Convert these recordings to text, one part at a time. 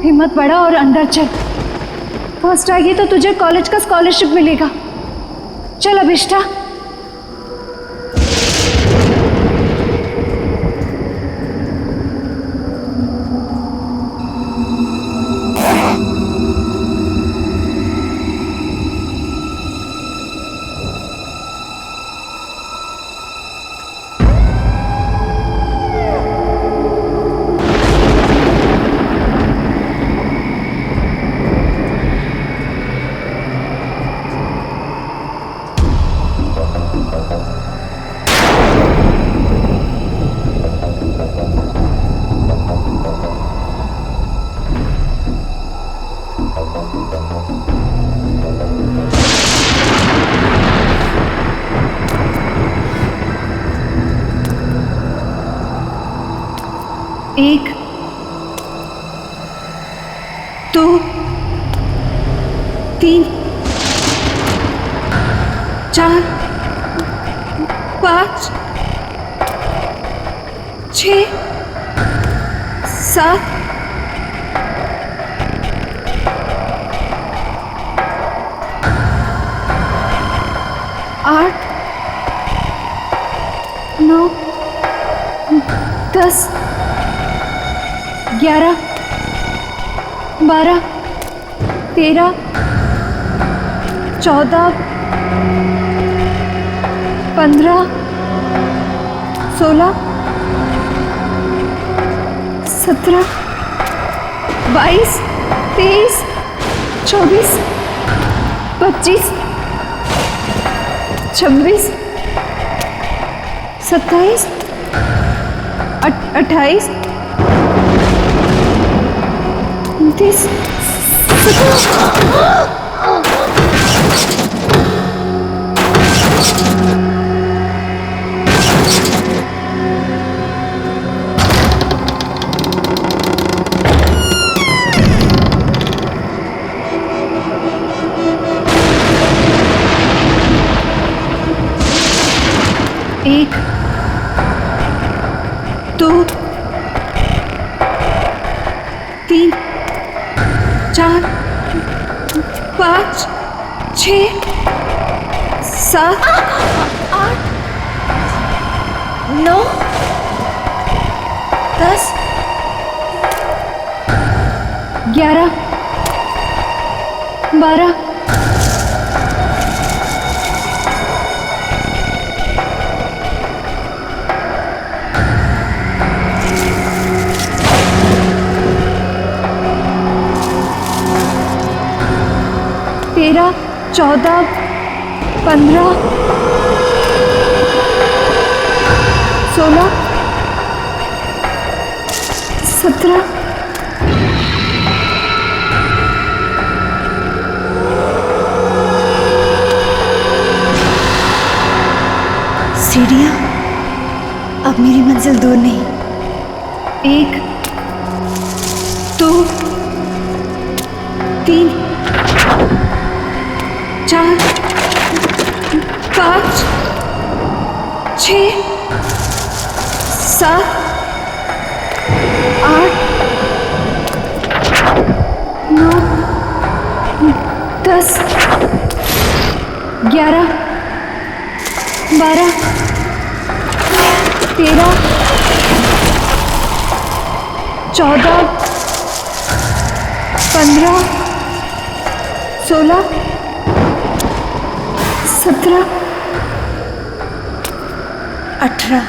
हिम्मत बढ़ा और अंदर चल। फर्स्ट आएगी तो तुझे कॉलेज का स्कॉलरशिप मिलेगा। चल अभिष्ठा। एक, दो, तीन, चार, पाँच, 6, 7, 8, 9, 10, 11, 12, 13, 14, 15, 16, 17, 22, 23, 24, 25, 26, 27, 28, 29, 1, 2, 3, 4, 5, 6, 7, 8, 9, 10, 11, 12, 13, 14, 15, 16, 17, सीढ़ियाँ, अब मेरी मंजिल दूर नहीं। 1, 2, 3, 4, 5, 6, 7, 8, 9, 10, 11, 12, 13, 14, 15, 16, 17, 18।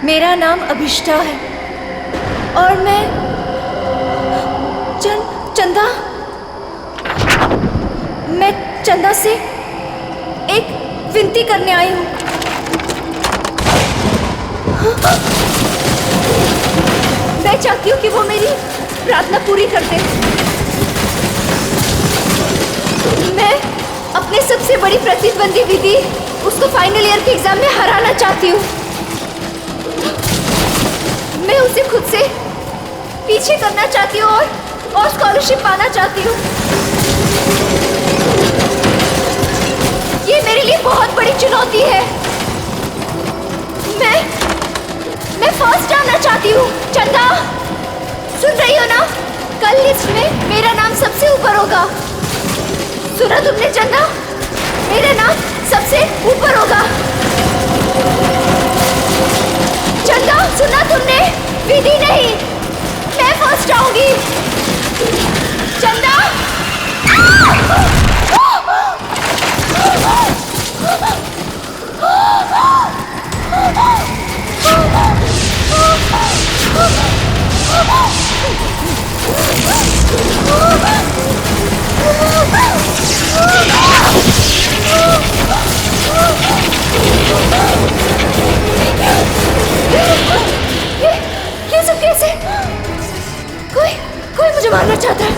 मेरा नाम अभिष्ठा है और मैं चंदा मैं चंदा से एक विनती करने आई हूँ। मैं चाहती हूँ कि वो मेरी प्रार्थना पूरी कर दे। मैं अपने सबसे बड़ी प्रतिद्वंदी विधि उसको फाइनल ईयर के एग्जाम में हराना चाहती हूँ। मैं उसे चाहती हूँ और स्कॉलरशिप पाना चाहती हूँ। ये मेरे लिए बहुत बड़ी चुनौती है। मैं फर्स्ट आना चाहती हूँ। चंदा, सुन रही हो ना? कल लिस्ट में मेरा नाम सबसे ऊपर होगा। सुना तुमने चंदा? मेरा नाम सबसे ऊपर होगा। चंदा, सुना तुमने? विधि नहीं, मैं फर्स्ट आऊंगी। चंदा, ये सब कैसे? कोई मुझे मारना चाहता है।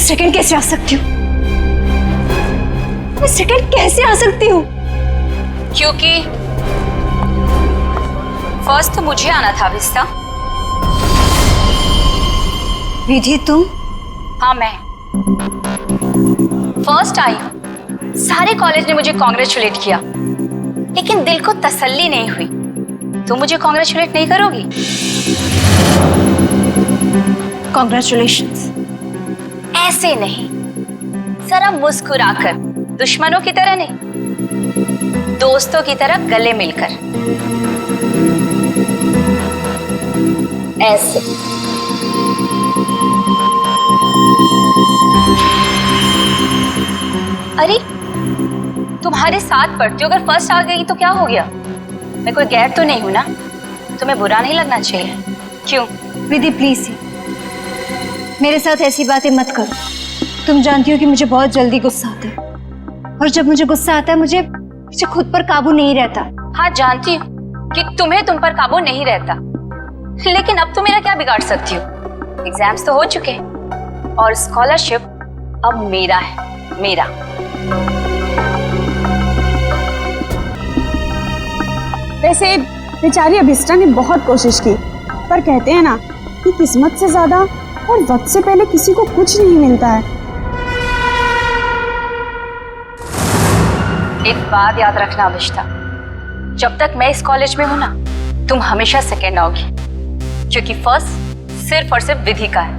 सेकंड कैसे आ सकती हूँ? मैं सेकंड कैसे आ सकती हूँ? क्योंकि फर्स्ट तो मुझे आना था विस्ता। विधि तुम? हाँ, मैं फर्स्ट आई। सारे कॉलेज ने मुझे कॉन्ग्रेचुलेट किया, लेकिन दिल को तसल्ली नहीं हुई। तुम मुझे कॉन्ग्रेचुलेट नहीं करोगी? कॉन्ग्रेचुलेशंस। ऐसे नहीं, जरा मुस्कुराकर, दुश्मनों की तरह नहीं, दोस्तों की तरह गले मिलकर। ऐसे। अरे तुम्हारे साथ पढ़ती हूँ, अगर फर्स्ट आ गई तो क्या हो गया? मैं कोई गैर तो नहीं हूं ना, तुम्हें बुरा नहीं लगना चाहिए। क्यों? विधि प्लीज मेरे साथ ऐसी बातें मत करो। तुम जानती हो कि मुझे बहुत जल्दी गुस्सा आता है, और जब मुझे गुस्सा आता है मुझे खुद पर काबू नहीं रहता। हाँ जानती हूँ कि तुम्हें तुम पर काबू नहीं रहता, लेकिन अब तुम मेरा क्या बिगाड़ सकती हो? एग्जाम्स तो हो चुके हैं और स्कॉलरशिप अब मेरा है, मेरा। वैसे बेचारी अभिष्टा ने बहुत कोशिश की, पर कहते हैं ना कि किस्मत से ज्यादा और वक्त से पहले किसी को कुछ नहीं मिलता है। एक बात याद रखना अभिष्टा, जब तक मैं इस कॉलेज में हूं ना, तुम हमेशा सेकेंड आओगी, क्योंकि फर्स्ट सिर्फ और सिर्फ विधि का है।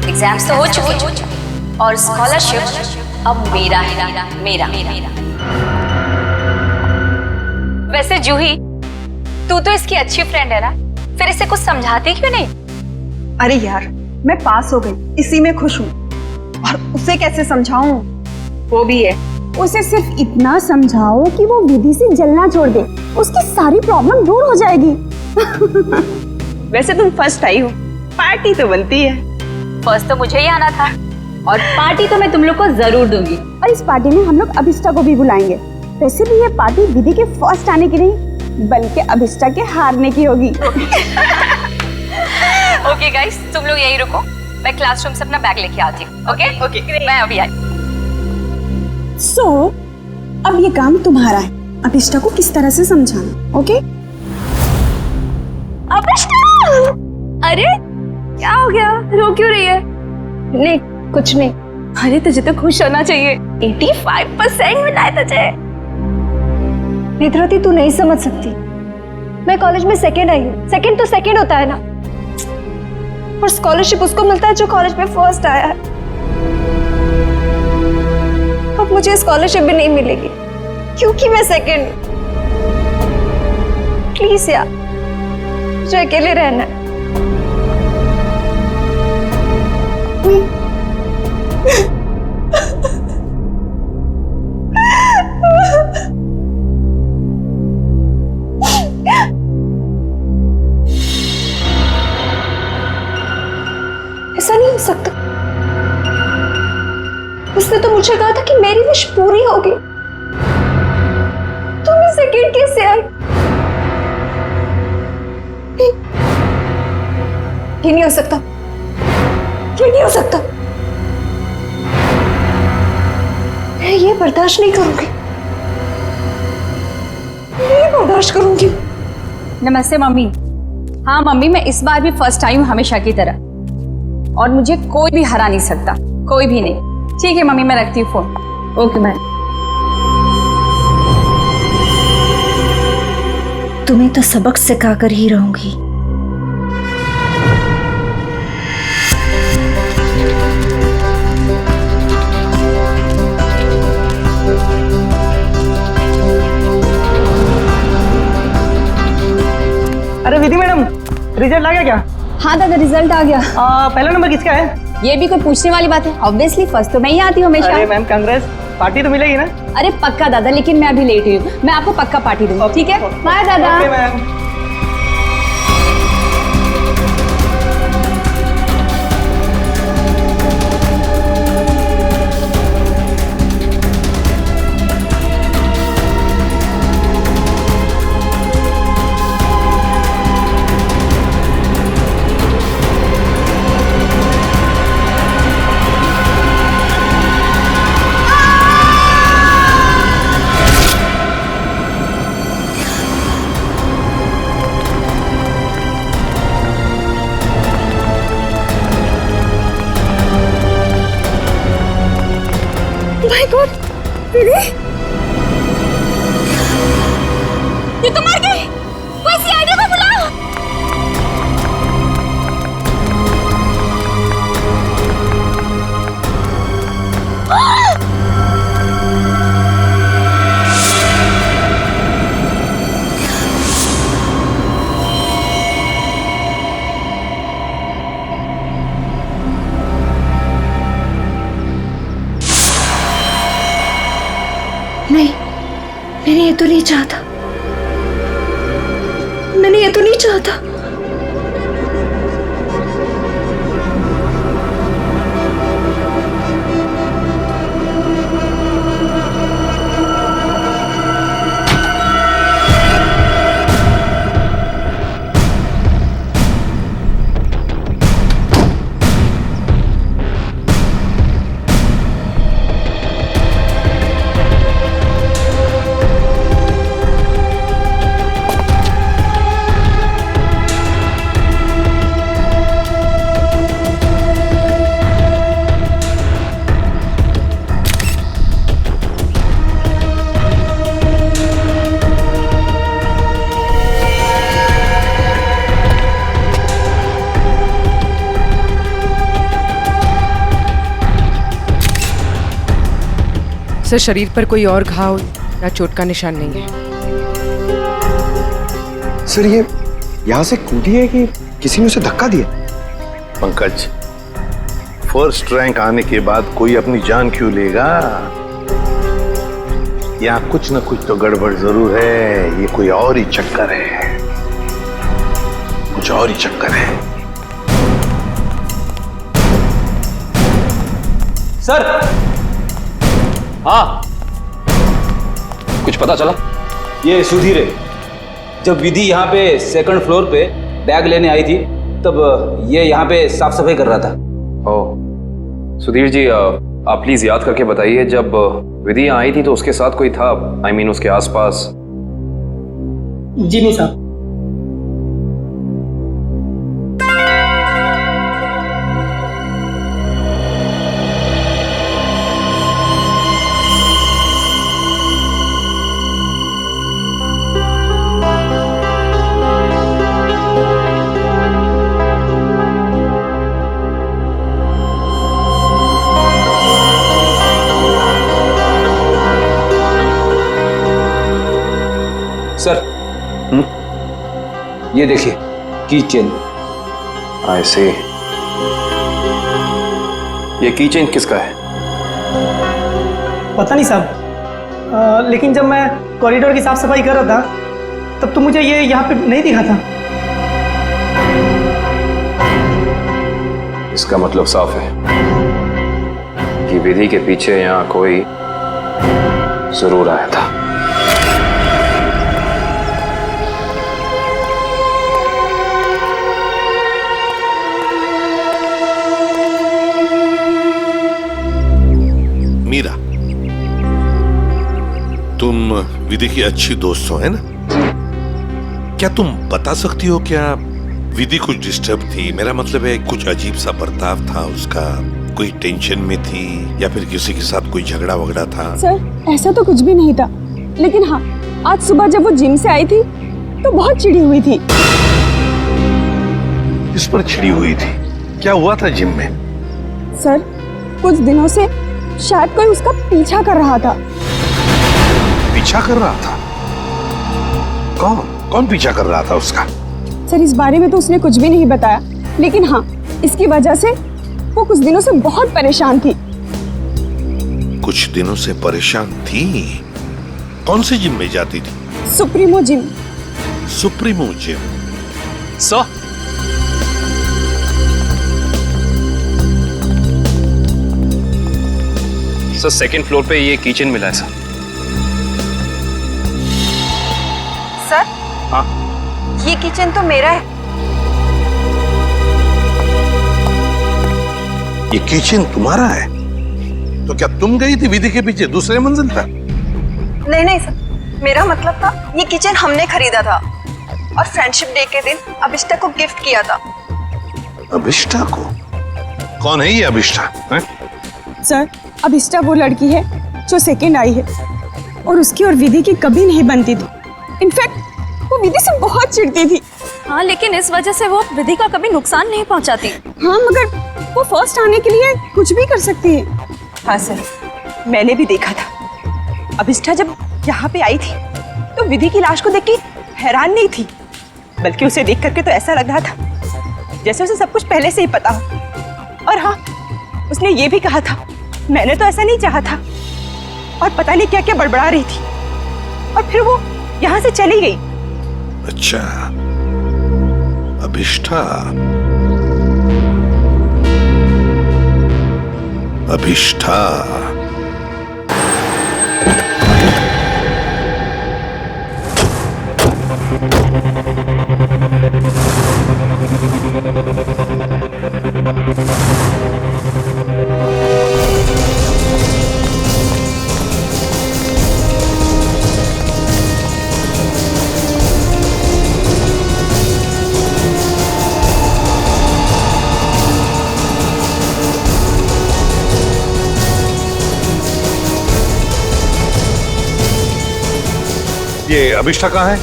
एग्जाम्स तो हो चुके और स्कॉलरशिप अब मेरा है, मेरा। वैसे जूही, तू तो इसकी अच्छी फ्रेंड है ना, फिर इसे कुछ समझाती क्यों नहीं? अरे यार, मैं पास हो गई, इसी में खुश हूँ, और उसे कैसे समझाऊं? वो भी है, उसे सिर्फ इतना समझाओ कि वो विधि से जलना छोड़ दे, उसकी सारी प्रॉब्लम दूर हो जाएगी। वैसे तुम फर्स्ट आई हो, पार्टी तो बनती है। फर्स्ट तो मुझे ही आना था, और पार्टी तो मैं तुम लोग को जरूर दूंगी। और इस पार्टी में हम लोग अभिष्टा को भी बुलाएंगे। वैसे भी ये पार्टी विधि के फर्स्ट आने की नहीं, बल्कि अभिष्टा के हारने की होगी। ओके गाइस, तुम लोग यहीं रुको, मैं क्लासरूम से अपना बैग लेके आती हूँ। ओके, मैं अभी आई। सो अब ये काम तुम्हारा है, अभिष्टा को किस तरह से समझाना। ओके? अभिष्टा! अरे क्या हो गया, रो क्यों रही है? नहीं कुछ नहीं। अरे तुझे तो खुश होना चाहिए, 85% मिला है तुझे। नेत्रवती, तू नहीं समझ सकती, मैं कॉलेज में सेकंड आई हूँ। सेकंड तो सेकंड होता है ना, और स्कॉलरशिप उसको मिलता है जो कॉलेज में फर्स्ट आया है। अब मुझे स्कॉलरशिप भी नहीं मिलेगी क्योंकि मैं सेकंड। प्लीज यार, मुझे अकेले रहना है। ऐसा नहीं हो सकता, उसने तो मुझे कहा था कि मेरी विश पूरी होगी। तुम इस सेकंड कैसे आई? ये नहीं हो सकता, ये नहीं हो सकता। मैं ये बर्दाश्त नहीं करूंगी, ये बर्दाश्त करूंगी। नमस्ते मम्मी। हाँ मम्मी, मैं इस बार भी फर्स्ट आई हूँ हमेशा की तरह, और मुझे कोई भी हरा नहीं सकता, कोई भी नहीं। ठीक है मम्मी, मैं रखती हूँ फोन। Okay ma'am. तुम्हें तो सबक सिखा कर ही रहूंगी। अरे विधि मैडम, रिजल्ट आ गया क्या? हाँ दादा, रिजल्ट आ गया। पहला नंबर किसका है? ये भी कोई पूछने वाली बात है? ऑब्वियसली फर्स्ट तो मैं ही आती हूँ हमेशा। अरे मैम कांग्रेस, पार्टी तो मिलेगी ना? अरे पक्का दादा, लेकिन मैं अभी लेट हुई हूँ, मैं आपको पक्का पार्टी दूंगी। ठीक है, बाय दादा। Okay ma'am. माय गॉड, विधि, ये तो मर गई। कोई सीआईडी को बुलाओ। ये तो नहीं चाहता, मैंने ये तो नहीं चाहता। सर, शरीर पर कोई और घाव या चोट का निशान नहीं है। सर, ये यहाँ से कूदी है कि किसी ने उसे धक्का दिया? पंकज, फर्स्ट रैंक आने के बाद कोई अपनी जान क्यों लेगा? यहाँ कुछ न कुछ तो गड़बड़ जरूर है। ये कोई और ही चक्कर है, कुछ और ही चक्कर है। सर, हाँ, कुछ पता चला? ये सुधीर है। जब विधि यहाँ पे सेकंड फ्लोर पे बैग लेने आई थी तब ये यहाँ पे साफ सफाई कर रहा था। ओह, सुधीर जी, आप प्लीज याद करके बताइए, जब विधि यहाँ आई थी तो उसके साथ कोई था? I mean, उसके आसपास? जी नहीं साहब। सर, ये देखिए, की चेन। आई सी। ये की चेन किसका है? पता नहीं साहब, लेकिन जब मैं कॉरिडोर की साफ सफाई कर रहा था तब तो मुझे ये यहाँ पे नहीं दिखा था। इसका मतलब साफ है कि विधि के पीछे यहाँ कोई जरूर आया था। मीरा, तुम विधि की अच्छी दोस्त हो, है ना? क्या तुम बता सकती हो क्या विधि कुछ डिस्टर्ब थी? मेरा मतलब है, कुछ अजीब सा बर्ताव था उसका, कोई टेंशन में थी या फिर किसी के साथ कोई झगड़ा वगड़ा था? सर, ऐसा तो कुछ भी नहीं था, लेकिन हाँ, आज सुबह जब वो जिम से आई थी तो बहुत चिड़ी हुई थी। इस पर चिड़ी हुई थी? क्या हुआ था जिम में? सर, कुछ दिनों से शायद कोई उसका पीछा कर रहा था। पीछा कर रहा था? कौन कौन पीछा कर रहा था उसका? सर, इस बारे में तो उसने कुछ भी नहीं बताया, लेकिन हाँ, इसकी वजह से वो कुछ दिनों से बहुत परेशान थी। कुछ दिनों से परेशान थी? कौन से जिम में जाती थी? Supremo gym. Supremo gym? Sir, second floor पे ये किचन मिला है सर। सर, हाँ, ये किचन तो मेरा है। ये किचन तुम्हारा है? तो क्या तुम गई थी विधि के पीछे दूसरे मंजिल पर? नहीं नहीं सर, मेरा मतलब था ये किचन हमने खरीदा था और फ्रेंडशिप डे के दिन अभिष्टा को गिफ्ट किया था। अभिष्टा को? कौन है ये अभिष्टा? सर, अभिष्टा वो लड़की है जो सेकंड आई है और उसकी और विधि की कभी नहीं बनती थी। इनफैक्ट वो विधि से बहुत चिढ़ती थी। हाँ, लेकिन इस वजह से वो विधि का कभी नुकसान नहीं पहुंचाती। हाँ, मगर वो फर्स्ट आने के लिए कुछ भी कर सकती है। हाँ सर, मैंने भी देखा था। अभिष्टा जब यहाँ पे आई थी तो विधि की लाश को देख के हैरान नहीं थी, बल्कि उसे देख करके तो ऐसा लग रहा था जैसे उसे सब कुछ पहले से ही पता हो। और हाँ, उसने ये भी कहा था, मैंने तो ऐसा नहीं चाहा था, और पता नहीं क्या क्या बड़बड़ा रही थी। और फिर वो यहाँ से चली गई। अच्छा, अभिष्ठा। अभिष्ठा ये अभिष्ठा कहाँ है?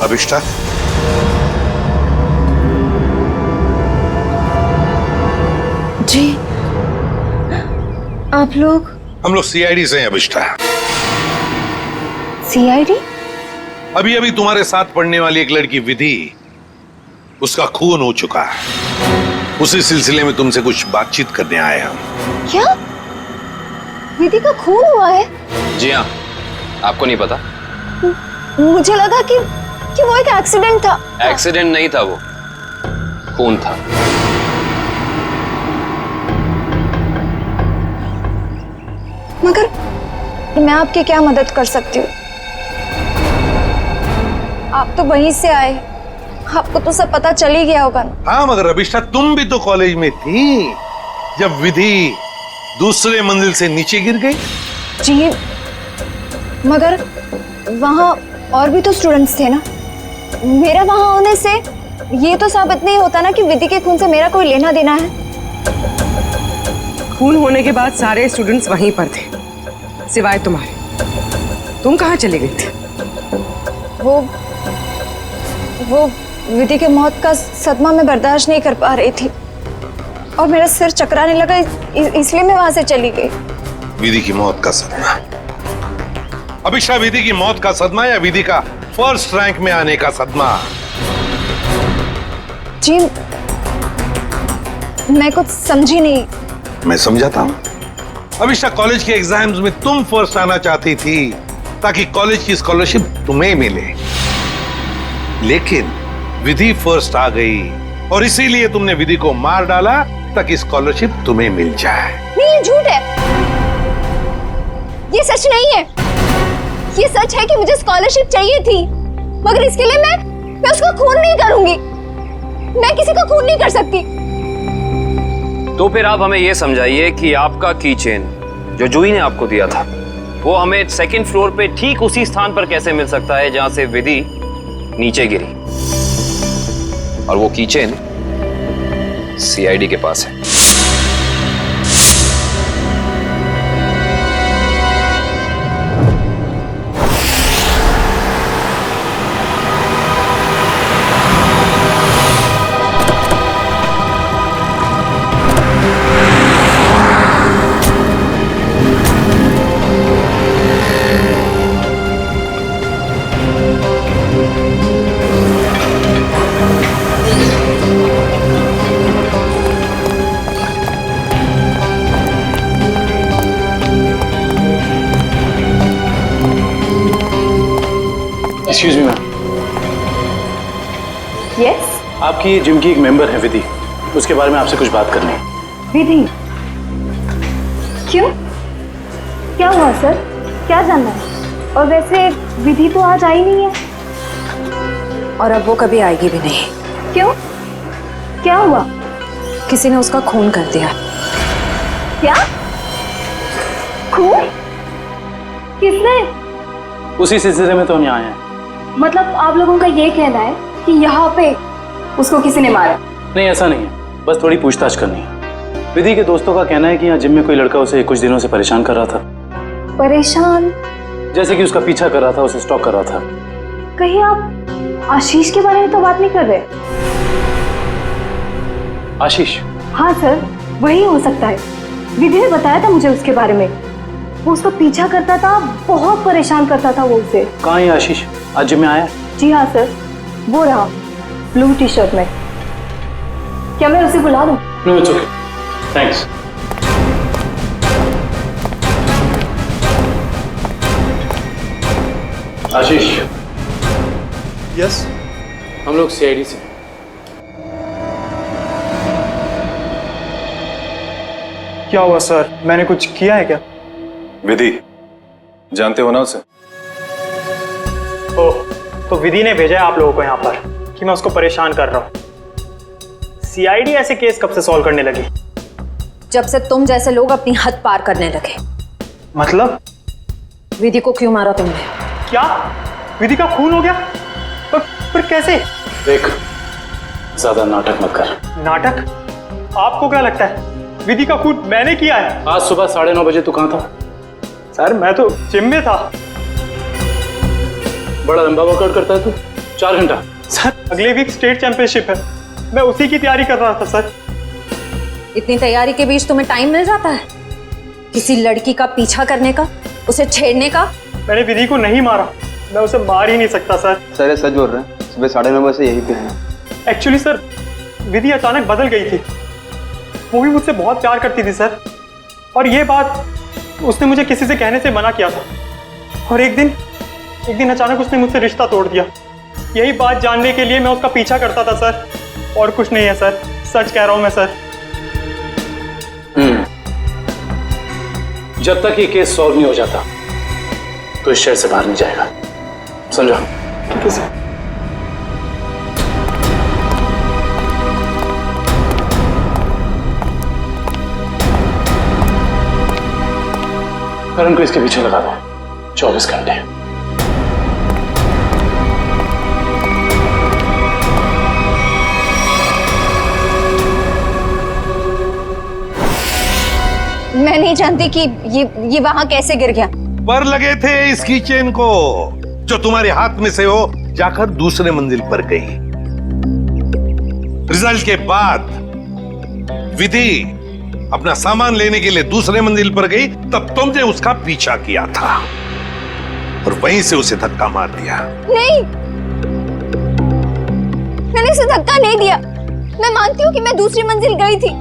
अभिष्ठा, जी आप लोग? हम लोग सीआईडी से हैं अभिष्ठा। सीआईडी? अभी अभी तुम्हारे साथ पढ़ने वाली एक लड़की विधि, उसका खून हो चुका है। उसी सिलसिले में तुमसे कुछ बातचीत करने आए हम। क्या विधि का खून हुआ है? जी हाँ, आपको नहीं पता? मुझे लगा कि वो एक एक्सीडेंट था। एक्सीडेंट नहीं था, वो खून था। मगर मैं आपकी क्या मदद कर सकती हूँ? आप तो वहीं से आए, आपको तो सब पता चल ही गया होगा ना। हाँ, मगर अभिष्ठा तुम भी तो कॉलेज में थी जब विधि दूसरे मंजिल से नीचे गिर गई। जी मगर वहाँ और भी तो स्टूडेंट्स थे ना। मेरा वहाँ होने से ये तो साबित नहीं होता ना कि विधि के खून से मेरा कोई लेना देना है। खून होने के बाद सारे स्टूडेंट्स वहीं पर थे, सिवाय तुम्हारे। तुम कहाँ चले गई थी? वो विधि के मौत का सदमा मैं बर्दाश्त नहीं कर पा रही थी और मेरा सिर चकराने लगा, इसलिए मैं वहां से चली गई। विधि की मौत का सदमा? अभिष्ठा, विधि की मौत का सदमा या विधि का फर्स्ट रैंक में आने का सदमा? जी मैं कुछ समझी नहीं। मैं समझाता हूँ। अभिष्ठा, कॉलेज के एग्जाम्स में तुम फर्स्ट आना चाहती थी ताकि कॉलेज की स्कॉलरशिप तुम्हें मिले, लेकिन विधि फर्स्ट आ गई और इसीलिए तुमने विधि को मार डाला ताकि स्कॉलरशिप तुम्हें मिल जाए। नहीं, ये झूठ है, ये सच नहीं है। ये सच है कि मुझे स्कॉलरशिप चाहिए थी, मगर इसके लिए मैं उसका खून नहीं करूंगी। मैं किसी का खून नहीं कर सकती। तो फिर आप हमें यह समझाइए कि आपका की चेन जो जूही ने आपको दिया था वो हमें सेकंड फ्लोर पे ठीक उसी स्थान पर कैसे मिल सकता है जहां से विधि नीचे गिरी, और वो की चेन सीआईडी के पास है। Excuse me ma'am. यस? आपकी जिम की एक मेंबर है विधि, उसके बारे में आपसे कुछ बात करनी है। विधि? क्यों? क्या हुआ सर? क्या जानना है? और वैसे विधि तो आज आई नहीं है। और अब वो कभी आएगी भी नहीं। क्यों? क्या हुआ? किसी ने उसका खून कर दिया। क्या? खून? किसने? उसी सिलसिले में तो हम यहाँ आए हैं। मतलब आप लोगों का ये कहना है कि यहाँ पे उसको किसी ने मारा? नहीं, ऐसा नहीं है, बस थोड़ी पूछताछ करनी है। विधि के दोस्तों का कहना है कि यहाँ जिम में कोई लड़का उसे कुछ दिनों से परेशान कर रहा था। परेशान? जैसे कि उसका पीछा कर रहा था, उसे स्टॉक कर रहा था। कहीं आप आशीष के बारे में तो बात नहीं कर रहे? आशीष? हाँ सर, वही हो सकता है। विधि ने बताया था मुझे उसके बारे में। वो उसका पीछा करता था, बहुत परेशान करता था वो उसे। कहाँ है आशीष? आज जिम में आया? जी हाँ सर, वो रहा। ब्लू टी शर्ट में। क्या मैं उसे बुला दूं? No it's okay, thanks. Ashish. Yes. हम लोग सीआईडी से। क्या हुआ सर? मैंने कुछ किया है क्या? विधि, जानते हो ना उसे? ओह, तो विधि ने भेजा है आप लोगों को यहाँ पर कि मैं उसको परेशान कर रहा हूँ। सीआईडी ऐसे केस कब से सॉल्व करने लगी? जब से तुम जैसे लोग अपनी हद पार करने लगे। मतलब? विधि को क्यों मारा तुमने? क्या? विधि का खून हो गया? पर कैसे? देख, ज्यादा नाटक मत कर। नाटक? आपको क्या लगता है विधि का खून मैंने किया है? आज सुबह 9:30 बजे तू कहाँ था? सर मैं तो जिम में था। बड़ा लंबा वर्कआउट करता है तू, 4 घंटा। सर अगले वीक स्टेट चैंपियनशिप है, मैं उसी की तैयारी कर रहा था सर। इतनी तैयारी के बीच तुम्हें टाइम मिल जाता है किसी लड़की का पीछा करने का, उसे छेड़ने का? मैंने विधि को नहीं मारा, मैं उसे मार ही नहीं सकता सर। सर ये सच बोल रहे हैं, सुबह 9:30 बजे यही पे हैं। एक्चुअली सर विधि अचानक बदल गई थी, वो भी मुझसे बहुत प्यार करती थी सर, और ये बात उसने मुझे किसी से कहने से मना किया था, और एक दिन अचानक उसने मुझसे रिश्ता तोड़ दिया। यही बात जानने के लिए मैं उसका पीछा करता था सर, और कुछ नहीं है सर, सच कह रहा हूं मैं सर। जब तक ये केस सॉल्व नहीं हो जाता तो इस शहर से बाहर नहीं जाएगा, समझा? ठीक है सर। करण को इसके पीछे लगा दो 24 घंटे। मैं नहीं जानती कि ये वहां कैसे गिर गया। पर लगे थे इस कीचेन को जो तुम्हारे हाथ में से हो जाकर दूसरे मंजिल पर गई। रिजल्ट के बाद विधि अपना सामान लेने के लिए दूसरे मंजिल पर गई, तब तुमने उसका पीछा किया था और वहीं से उसे धक्का मार दिया। नहीं, मैंने उसे धक्का नहीं दिया। मैं मानती हूँ कि मैं दूसरी मंजिल गई थी,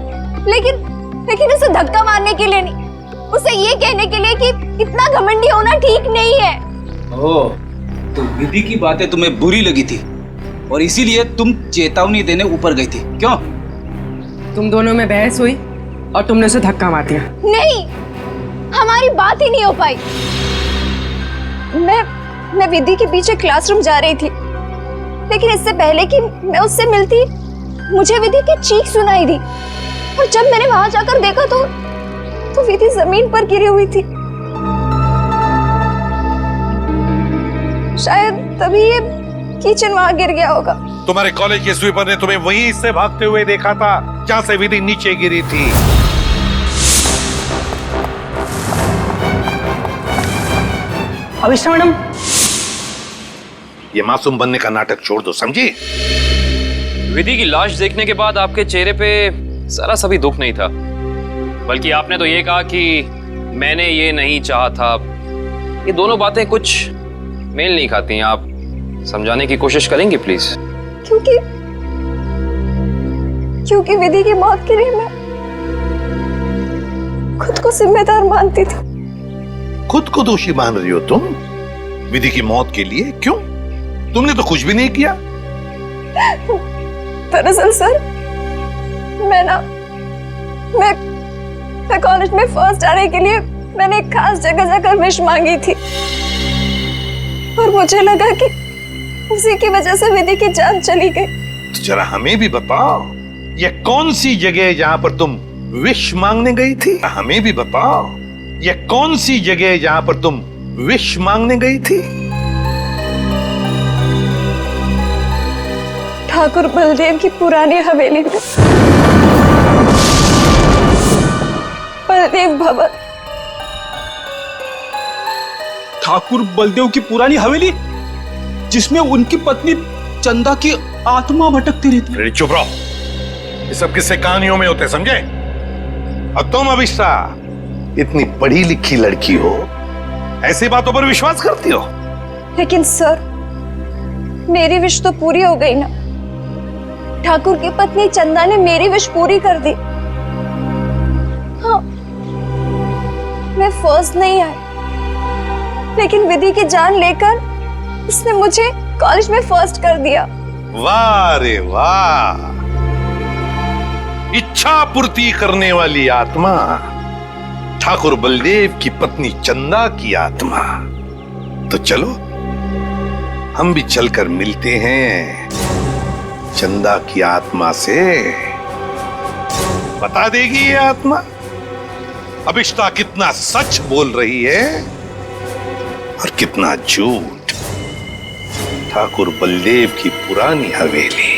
लेकिन उसे धक्का मारने के लिए नहीं, उसे ये कहने के लिए कि इतना घमंडी होना ठीक नहीं है। ओह, तो विधि की बातें तुम्हें बुरी लगी थी और इसीलिए तुम चेतावनी देने ऊपर गई थी, क्यों? तुम दोनों में बहस हुई और तुमने उसे धक्का मार दिया। नहीं, हमारी बात ही नहीं हो पाई। मैं विधि के पीछे क्लासरूम जा रही थी, लेकिन इससे पहले कि मैं उससे मिलती मुझे विधि की चीख सुनाई दी, और जब मैंने वहां जाकर देखा तो विधि जमीन पर गिरी हुई थी। शायद तभी ये किचन वहां गिर गया होगा। तुम्हारे कॉलेज के स्वीपर ने तुम्हें वहीं से भागते हुए देखा था जहां से विधि नीचे गिरी थी। अविष्टा मैडम, ये मासूम बनने का नाटक छोड़ दो, समझी? विधि की लाश देखने के बाद आपके चेहरे पे जरा सा भी दुख नहीं था, बल्कि आपने तो ये कहा कि मैंने ये नहीं चाहा था। ये दोनों बातें कुछ मेल नहीं खाती। आप समझाने की कोशिश करेंगी प्लीज? क्योंकि विधि की मौत के लिए मैं खुद को जिम्मेदार मानती थी। खुद को दोषी मान रही हो तुम विधि की मौत के लिए? क्यों? तुमने तो कुछ भी नहीं किया। दरअसल सर, मैं कॉलेज में फर्स्ट आने के लिए मैंने एक खास जगह जाकर विश मांगी थी, और मुझे लगा कि उसी की वजह से विधि की जान चली गई। तो जरा हमें भी बताओ, ये कौन सी जगह जहां पर तुम विश मांगने गई थी? हमें भी बताओ, ये कौन सी जगह जहां पर तुम विश मांगने गई थी? ठाकुर बलदेव की पुरानी हवेली में, बलदेव भवन। ठाकुर बलदेव की पुरानी हवेली जिसमें उनकी पत्नी चंदा की आत्मा भटकती रहती। अरे चुप रहो, ये सब किस्से कहानियों में होते, समझे? और तुम अविष्टा इतनी पढ़ी लिखी लड़की हो, ऐसी बातों पर विश्वास करती हो? लेकिन सर, मेरी विश तो पूरी हो गई ना। ठाकुर की पत्नी चंदा ने मेरी विश पूरी कर दी। हाँ, मैं फर्स्ट नहीं आई, लेकिन विधि की जान लेकर उसने मुझे कॉलेज में फर्स्ट कर दिया। वाह रे वाह, इच्छा पूर्ति करने वाली आत्मा, ठाकुर बलदेव की पत्नी चंदा की आत्मा। तो चलो हम भी चलकर मिलते हैं चंदा की आत्मा से। बता देगी ये आत्मा अभिष्टा कितना सच बोल रही है और कितना झूठ। ठाकुर बलदेव की पुरानी हवेली,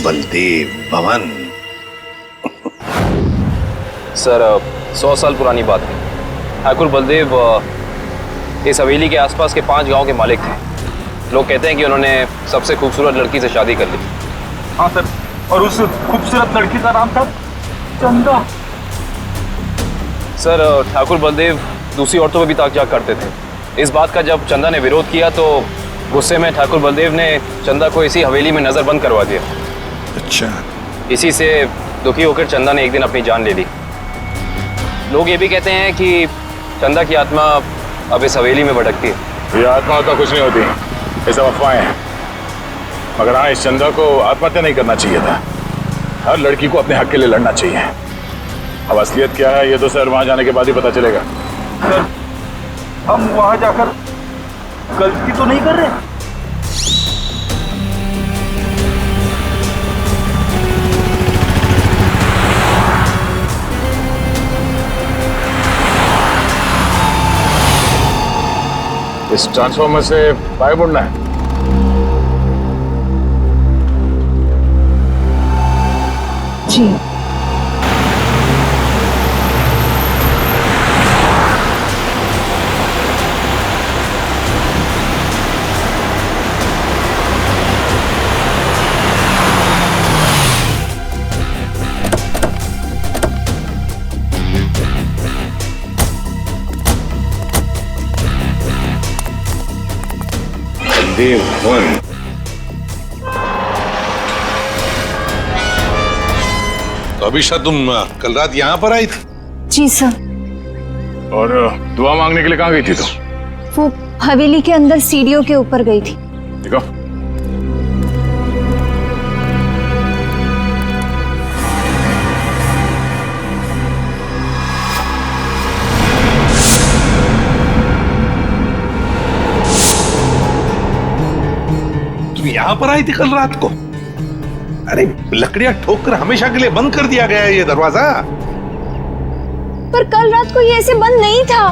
बलदेव भवन। सर 100 साल पुरानी बात है। ठाकुर बलदेव इस हवेली के आसपास के 5 गांव के मालिक थे। लोग कहते हैं कि उन्होंने सबसे खूबसूरत लड़की से शादी कर ली। हाँ सर, और उस खूबसूरत लड़की का नाम था चंदा। सर ठाकुर बलदेव दूसरी औरतों पर भी ताक झाक करते थे। इस बात का जब चंदा ने विरोध किया तो गुस्से में ठाकुर बलदेव ने चंदा को इसी हवेली में नजरबंद करवा दिया। अच्छा। इसी से दुखी होकर चंदा ने एक दिन अपनी जान ले ली। लोग ये भी कहते हैं कि चंदा की आत्मा अब इस हवेली में भटकती है। ये आत्मा तो कुछ नहीं होती, ये सब अफवाहें हैं। मगर हाँ, इस चंदा को आत्महत्या नहीं करना चाहिए था। हर लड़की को अपने हक के लिए लड़ना चाहिए। अब असलियत क्या है ये तो सर वहां जाने के बाद ही पता चलेगा। सर, हम वहां जाकर गलती तो नहीं कर रहे? इस ट्रांसफॉर्मर से बाहर मुड़ना है। जी। बलदेव भवन। तो अभिषा तुम कल रात यहाँ पर आई थी? जी सर। और दुआ मांगने के लिए कहाँ गई थी तुम? वो हवेली के अंदर सीढ़ियों के ऊपर गई थी। देखो, तुम यहाँ पर आई थी कल रात को? अरे लकड़ियां ठोककर हमेशा के लिए बंद कर दिया गया है ये दरवाजा। पर कल रात को ये ऐसे बंद नहीं था।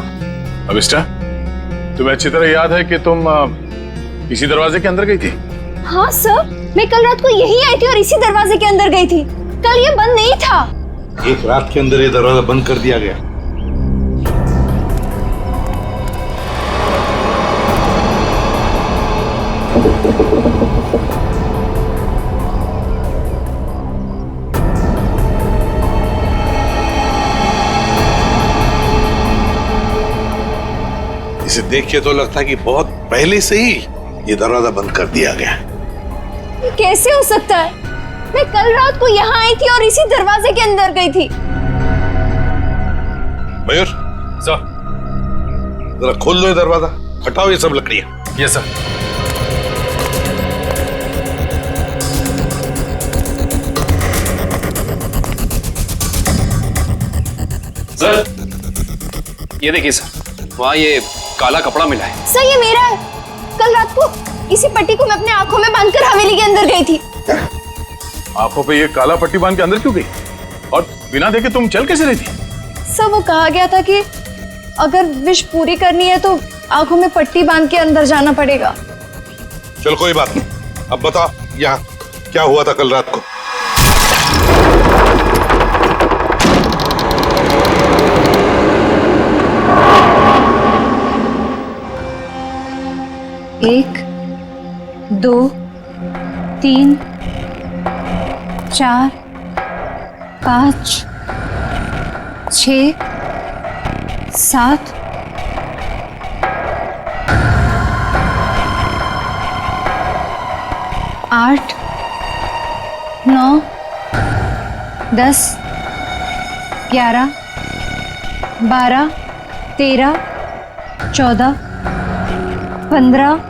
अभिष्टा, तुम्हें अच्छी तरह याद है कि तुम इसी दरवाजे के अंदर गई थी? हाँ सर, मैं कल रात को यही आई थी और इसी दरवाजे के अंदर गई थी। कल ये बंद नहीं था। एक रात के अंदर ये दरवाजा बंद कर दिया गया। इसे देख के तो लगता है कि बहुत पहले से ही ये दरवाजा बंद कर दिया गया। ये कैसे हो सकता है? मैं कल रात को यहाँ आई थी और इसी दरवाजे के अंदर गई थी। मयूर, सर, जरा खोल लो ये दरवाजा, हटाओ ये सब लकड़ियां। Yes sir. सर ये देखिए सर, वहाँ ये काला कपड़ा मिला है। सर ये मेरा है। कल रात को इसी पट्टी को मैं अपने आंखों में बांधकर हवेली के अंदर गई थी। आंखों पे ये काला पट्टी बांध के अंदर क्यों गई? और बिना देखे तुम चल कैसे रही थी? सर वो कहा गया था कि अगर विश पूरी करनी है तो आंखों में पट्टी बांध के अंदर जाना पड़ेगा। चल कोई बात नहीं, अब बताओ यहाँ क्या हुआ था कल रात को? एक, 2, 3, 4, 5, 6, 7, 8, 9, 10, 11, 12, 13, 14, 15,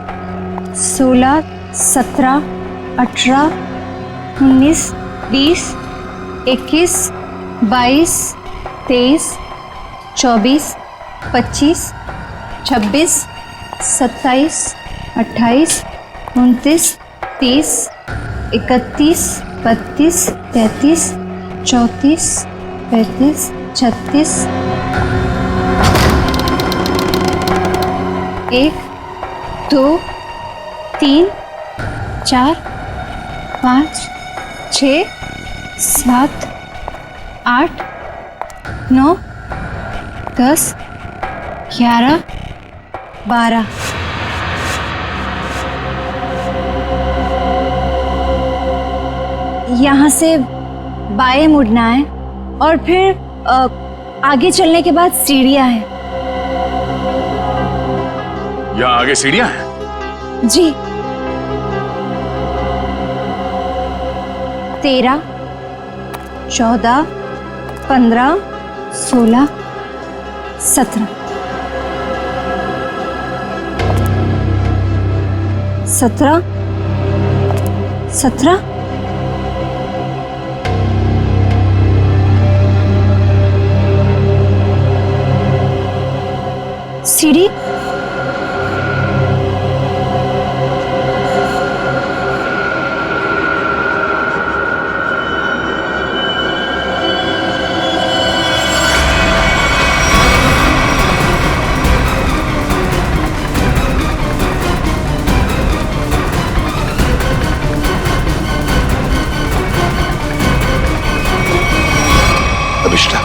16, 17, 18, 19, 20, 21, 22, 23, 24, 25, 26, 27, 28, 29, 30, 31, 32, 33, 34, 35, 36, 1, 2, 3, 4, 5, 6, 7, 8, 9, 10, 11, 12। यहाँ से बाएं मुड़ना है और फिर आगे चलने के बाद सीढ़ियाँ हैं। यहाँ आगे सीढ़ियाँ हैं? जी। 13, 14, 15, 16, 17, 17, 17, सीढ़ी, अभिष्टा,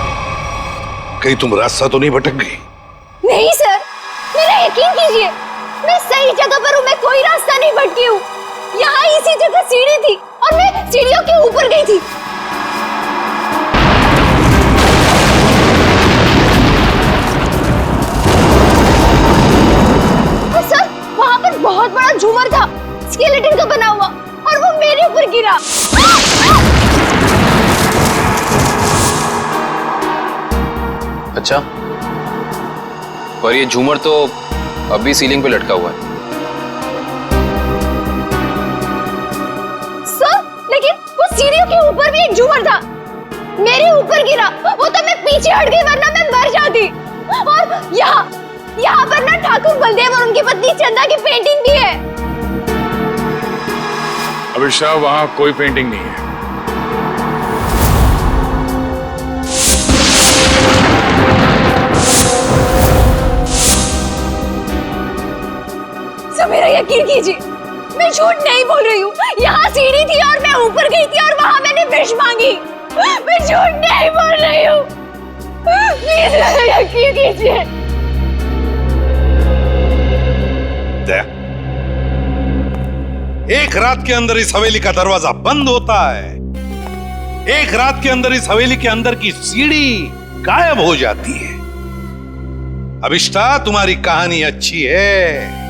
कहीं तुम रास्ता तो नहीं भटक गई? नहीं सर, मेरा यकीन कीजिए, मैं सही जगह पर हूँ। मैं कोई रास्ता नहीं भटकी हूँ। यहाँ इसी जगह सीढ़ी थी और मैं सीढ़ियों के ऊपर गई थी। और सर, वहाँ पर बहुत बड़ा झूमर था, स्केलेटन का बना हुआ, और वो मेरे ऊपर गिरा। अच्छा, पर ये झूमर तो अभी सीलिंग पे लटका हुआ है। सर, लेकिन वो सीढ़ियों के ऊपर भी एक झूमर था, मेरे ऊपर गिरा। वो तो मैं पीछे हट गई, वरना मैं मर जाती। और यहाँ पर ना ठाकुर बलदेव और उनकी पत्नी चंदा की पेंटिंग भी है। अभिषा, वहाँ कोई पेंटिंग नहीं है। मेरा यकीन कीजिए, मैं झूठ नहीं बोल रही हूँ। यहाँ सीढ़ी थी और मैं ऊपर गई थी और वहाँ मैंने विश मांगी। मैं झूठ नहीं बोल रही हूँ, प्लीज मेरा यकीन कीजिए। एक रात के अंदर इस हवेली का दरवाजा बंद होता है, एक रात के अंदर इस हवेली के अंदर की सीढ़ी गायब हो जाती है। अभिष्टा, तुम्हारी कहानी अच्छी है,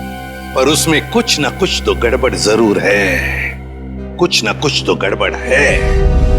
पर उसमें कुछ ना कुछ तो गड़बड़ जरूर है। कुछ ना कुछ तो गड़बड़ है।